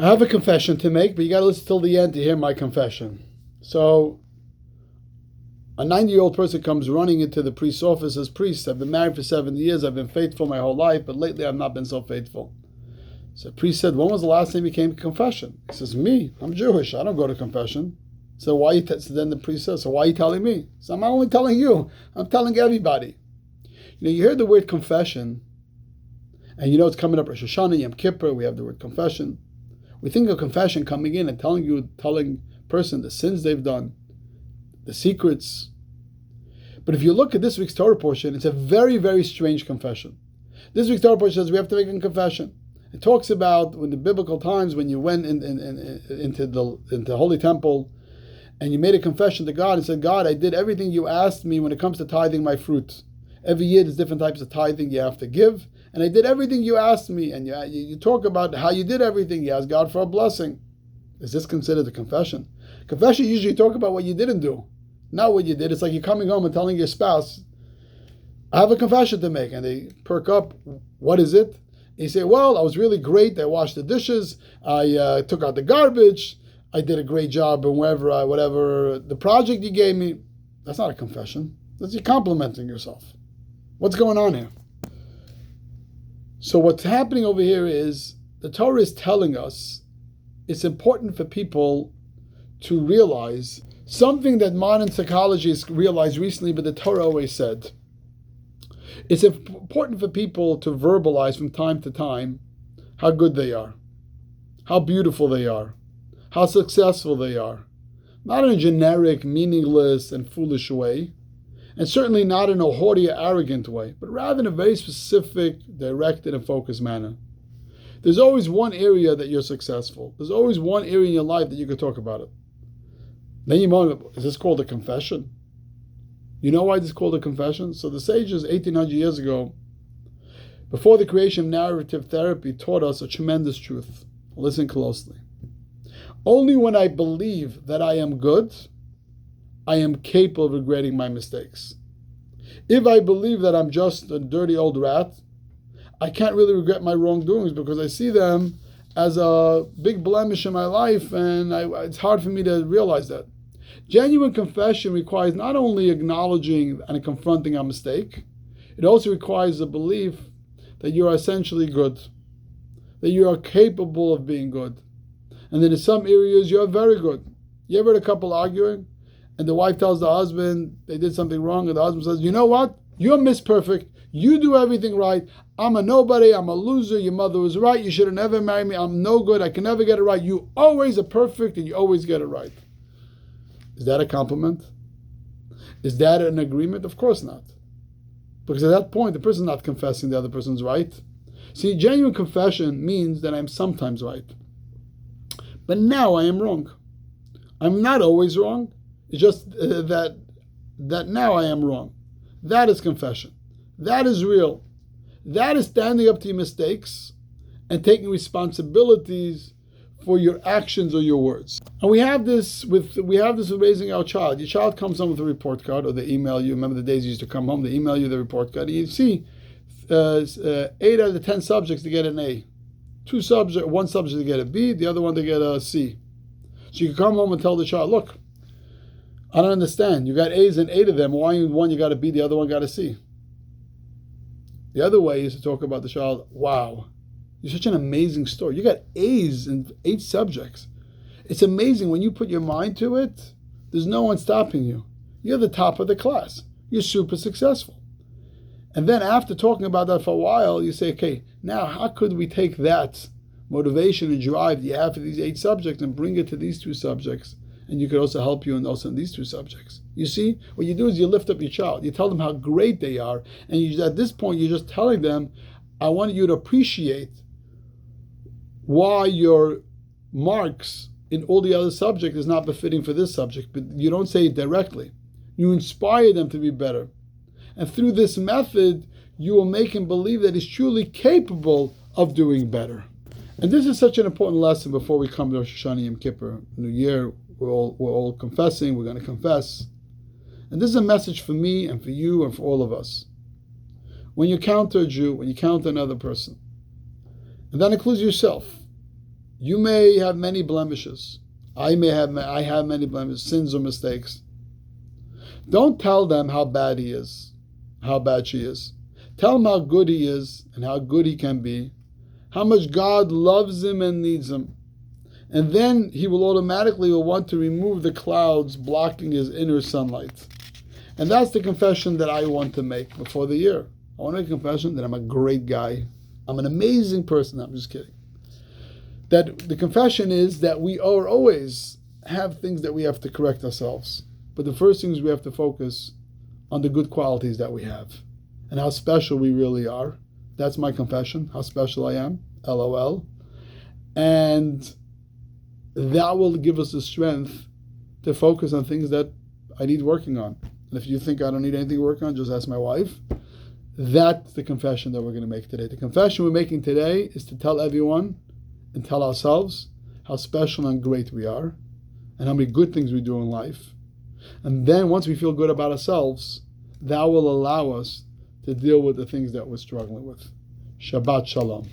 I have a confession to make, but you got to listen till the end to hear my confession. So, a 90-year-old person comes running into the priest's office as priest. I've been married for 70 years. I've been faithful my whole life, but lately I've not been so faithful. So the priest said, when was the last time you came to confession? He says, me, I'm Jewish. I don't go to confession. So why? So then the priest says, so why are you telling me? So I'm not only telling you, I'm telling everybody. You hear the word confession, and it's coming up Rosh Hashanah, Yom Kippur, we have the word confession. We think of confession coming in and telling person the sins they've done, the secrets. But if you look at this week's Torah portion, it's a very, very strange confession. This week's Torah portion says we have to make a confession. It talks about when the biblical times when you went into the Holy Temple and you made a confession to God and said, God, I did everything you asked me when it comes to tithing my fruit. Every year there's different types of tithing you have to give. And I did everything you asked me. And you talk about how you did everything. You asked God for a blessing. Is this considered a confession? Confession, usually you talk about what you didn't do, not what you did. It's like you're coming home and telling your spouse, I have a confession to make. And they perk up. What is it? And you say, well, I was really great. I washed the dishes. I took out the garbage. I did a great job in whatever the project you gave me. That's not a confession. That's you complimenting yourself. What's going on here? So what's happening over here is the Torah is telling us it's important for people to realize something that modern psychologists realized recently, but the Torah always said. It's important for people to verbalize from time to time how good they are, how beautiful they are, how successful they are. Not in a generic, meaningless, and foolish way, and certainly not in a haughty or arrogant way, but rather in a very specific, directed, and focused manner. There's always one area that you're successful. There's always one area in your life that you could talk about it. Then you wonder, is this called a confession? You know why this is called a confession? So the sages 1800 years ago, before the creation of narrative therapy, taught us a tremendous truth. Listen closely. Only when I believe that I am good, I am capable of regretting my mistakes. If I believe that I'm just a dirty old rat, I can't really regret my wrongdoings because I see them as a big blemish in my life, and it's hard for me to realize that. Genuine confession requires not only acknowledging and confronting a mistake, it also requires a belief that you are essentially good, that you are capable of being good, and that in some areas you are very good. You ever heard a couple arguing? And the wife tells the husband they did something wrong, and the husband says, you know what? You're Miss Perfect. You do everything right. I'm a nobody. I'm a loser. Your mother was right. You should have never married me. I'm no good. I can never get it right. You always are perfect, and you always get it right. Is that a compliment? Is that an agreement? Of course not. Because at that point, the person's not confessing the other person's right. See, genuine confession means that I'm sometimes right. But now I am wrong. I'm not always wrong. It's just that now I am wrong. That is confession. That is real. That is standing up to your mistakes and taking responsibilities for your actions or your words. And we have this with raising our child. Your child comes home with a report card, or they email you. Remember the days you used to come home, they email you the report card. And you see 8 out of the 10 subjects to get an A. One subject to get a B, the other one to get a C. So you can come home and tell the child, look, I don't understand. You got A's in 8 of them. Why in one you got a B, the other one got a C? The other way is to talk about the child, wow, you're such an amazing story. You got A's in 8 subjects. It's amazing when you put your mind to it, there's no one stopping you. You're the top of the class. You're super successful. And then after talking about that for a while, you say, okay, now how could we take that motivation and drive you have for these 8 subjects and bring it to these 2 subjects? And you could also help you in these 2 subjects. You see, what you do is you lift up your child. You tell them how great they are. And at this point, you're just telling them, I want you to appreciate why your marks in all the other subjects is not befitting for this subject. But you don't say it directly. You inspire them to be better. And through this method, you will make him believe that he's truly capable of doing better. And this is such an important lesson before we come to Rosh Hashanah Yom Kippur, New Year. We're all confessing. We're going to confess. And this is a message for me and for you and for all of us. When you counter a Jew, when you counter another person, and that includes yourself, You may have many blemishes. I have many blemishes, sins or mistakes. Don't tell them how bad he is, how bad she is. Tell him how good he is and how good he can be, how much God loves him and needs him. And then he will automatically want to remove the clouds blocking his inner sunlight. And that's the confession that I want to make before the year. I want to make a confession that I'm a great guy. I'm an amazing person. I'm just kidding. That the confession is that we always have things that we have to correct ourselves. But the first thing is we have to focus on the good qualities that we have and how special we really are. That's my confession, how special I am, LOL. And that will give us the strength to focus on things that I need working on. And if you think I don't need anything to work on, just ask my wife. That's the confession that we're going to make today. The confession we're making today is to tell everyone and tell ourselves how special and great we are and how many good things we do in life. And then once we feel good about ourselves, that will allow us to deal with the things that we're struggling with. Shabbat Shalom.